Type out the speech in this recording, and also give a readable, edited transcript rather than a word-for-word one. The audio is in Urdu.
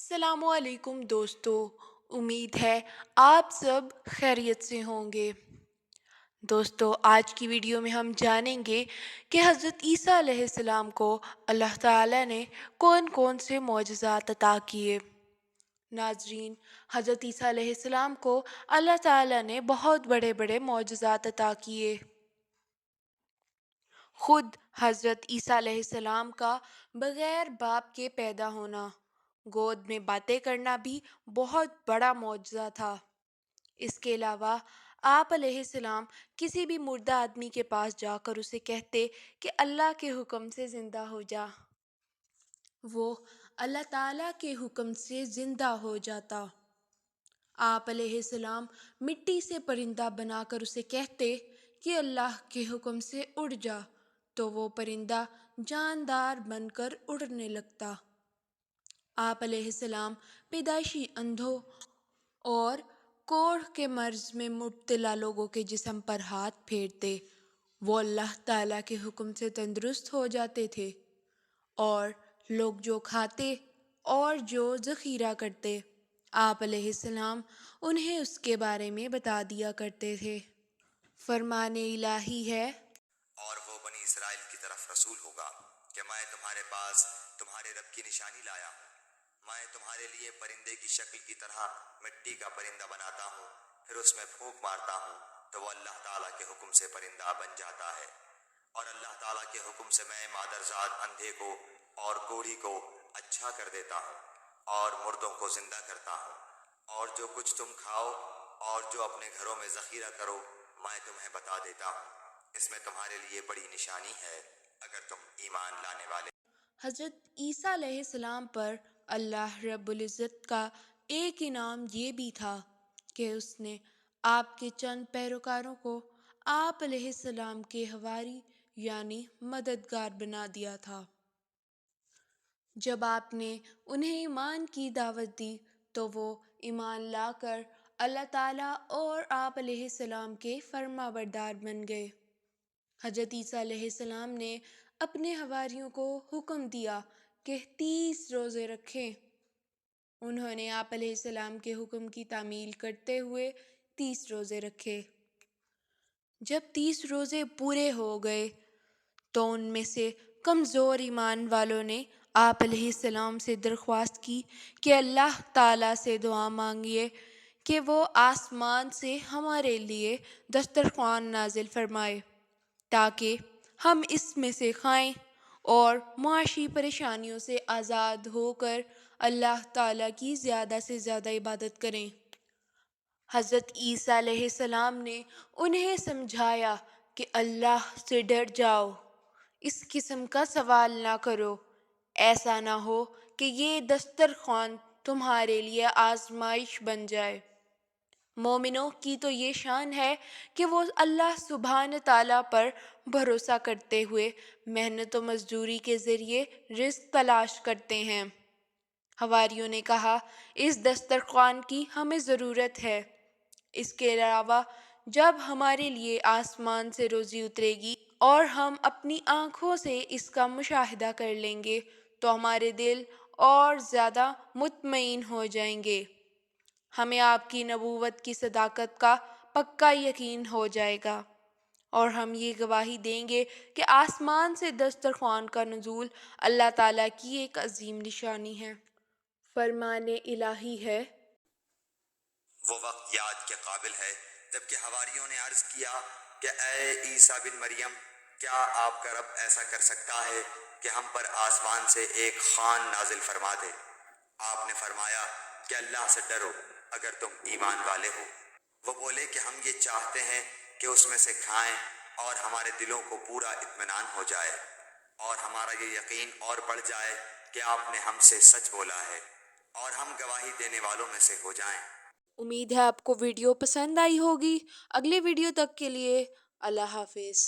السلام علیکم دوستو، امید ہے آپ سب خیریت سے ہوں گے۔ دوستو، آج کی ویڈیو میں ہم جانیں گے کہ حضرت عیسیٰ علیہ السلام کو اللہ تعالیٰ نے کون کون سے معجزات عطا کیے۔ ناظرین، حضرت عیسیٰ علیہ السلام کو اللہ تعالیٰ نے بہت بڑے بڑے معجزات عطا کیے۔ خود حضرت عیسیٰ علیہ السلام کا بغیر باپ کے پیدا ہونا، گود میں باتیں کرنا بھی بہت بڑا معجزہ تھا۔ اس کے علاوہ آپ علیہ السلام کسی بھی مردہ آدمی کے پاس جا کر اسے کہتے کہ اللہ کے حکم سے زندہ ہو جا، وہ اللہ تعالیٰ کے حکم سے زندہ ہو جاتا۔ آپ علیہ السلام مٹی سے پرندہ بنا کر اسے کہتے کہ اللہ کے حکم سے اڑ جا، تو وہ پرندہ جاندار بن کر اڑنے لگتا۔ آپ علیہ السلام پیدائشی اندھوں اور کوڑھ کے مرض میں مبتلا لوگوں کے جسم پر ہاتھ پھیرتے، وہ اللہ تعالیٰ کے حکم سے تندرست ہو جاتے تھے، اور لوگ جو کھاتے اور جو ذخیرہ کرتے، آپ علیہ السلام انہیں اس کے بارے میں بتا دیا کرتے تھے۔ فرمان الہی ہے، اور وہ بنی اسرائیل کی طرف رسول ہوگا کہ میں تمہارے پاس تمہارے رب کی نشانی لایا ہوں۔ میں تمہارے لیے پرندے کی شکل کی طرح مٹی کا پرندہ بناتا ہوں، پھر اس میں پھونک مارتا ہوں تو وہ اللہ تعالیٰ کے حکم سے پرندہ بن جاتا ہے۔ اور اللہ تعالیٰ کے حکم سے میں مادرزاد اندھے کو اور کوڑھی کو اچھا کر دیتا ہوں، اور مردوں کو زندہ کرتا ہوں۔ اور جو کچھ تم کھاؤ اور جو اپنے گھروں میں ذخیرہ کرو، میں تمہیں بتا دیتا ہوں۔ اس میں تمہارے لیے بڑی نشانی ہے اگر تم ایمان لانے والے۔ حضرت عیسیٰ علیہ السلام پر اللہ رب العزت کا ایک انعام یہ بھی تھا کہ اس نے آپ کے چند پیروکاروں کو آپ علیہ السلام کے حواری یعنی مددگار بنا دیا تھا۔ جب آپ نے انہیں ایمان کی دعوت دی تو وہ ایمان لا کر اللہ تعالیٰ اور آپ علیہ السلام کے فرما بردار بن گئے۔ حضرت عیسیٰ علیہ السلام نے اپنے حواریوں کو حکم دیا کہ 30 روزے رکھیں۔ انہوں نے آپ علیہ السلام کے حکم کی تعمیل کرتے ہوئے 30 روزے رکھے۔ جب 30 روزے پورے ہو گئے تو ان میں سے کمزور ایمان والوں نے آپ علیہ السلام سے درخواست کی کہ اللہ تعالیٰ سے دعا مانگیے کہ وہ آسمان سے ہمارے لیے دسترخوان نازل فرمائے تاکہ ہم اس میں سے کھائیں اور معاشی پریشانیوں سے آزاد ہو کر اللہ تعالیٰ کی زیادہ سے زیادہ عبادت کریں۔ حضرت عیسیٰ علیہ السلام نے انہیں سمجھایا کہ اللہ سے ڈر جاؤ، اس قسم کا سوال نہ کرو، ایسا نہ ہو کہ یہ دسترخوان تمہارے لیے آزمائش بن جائے۔ مومنوں کی تو یہ شان ہے کہ وہ اللہ سبحانہ تعالیٰ پر بھروسہ کرتے ہوئے محنت و مزدوری کے ذریعے رزق تلاش کرتے ہیں۔ حواریوں نے کہا، اس دسترخوان کی ہمیں ضرورت ہے۔ اس کے علاوہ جب ہمارے لیے آسمان سے روزی اترے گی اور ہم اپنی آنکھوں سے اس کا مشاہدہ کر لیں گے تو ہمارے دل اور زیادہ مطمئن ہو جائیں گے، ہمیں آپ کی نبوت کی صداقت کا پکا یقین ہو جائے گا، اور ہم یہ گواہی دیں گے کہ آسمان سے دسترخوان کا نزول اللہ تعالیٰ کی ایک عظیم نشانی ہے۔ فرمان الہی ہے، وہ وقت یاد کے قابل ہے جبکہ حواریوں نے عرض کیا کہ اے عیسیٰ بن مریم، کیا آپ کا رب ایسا کر سکتا ہے کہ ہم پر آسمان سے ایک خوان نازل فرما دے؟ آپ نے فرمایا کہ اللہ سے ڈرو اگر تم ایمان والے ہو۔ وہ بولے کہ ہم یہ چاہتے ہیں کہ اس میں سے کھائیں اور ہمارے دلوں کو پورا اطمینان ہو جائے اور ہمارا یہ یقین اور بڑھ جائے کہ آپ نے ہم سے سچ بولا ہے اور ہم گواہی دینے والوں میں سے ہو جائیں۔ امید ہے آپ کو ویڈیو پسند آئی ہوگی۔ اگلے ویڈیو تک کے لیے اللہ حافظ۔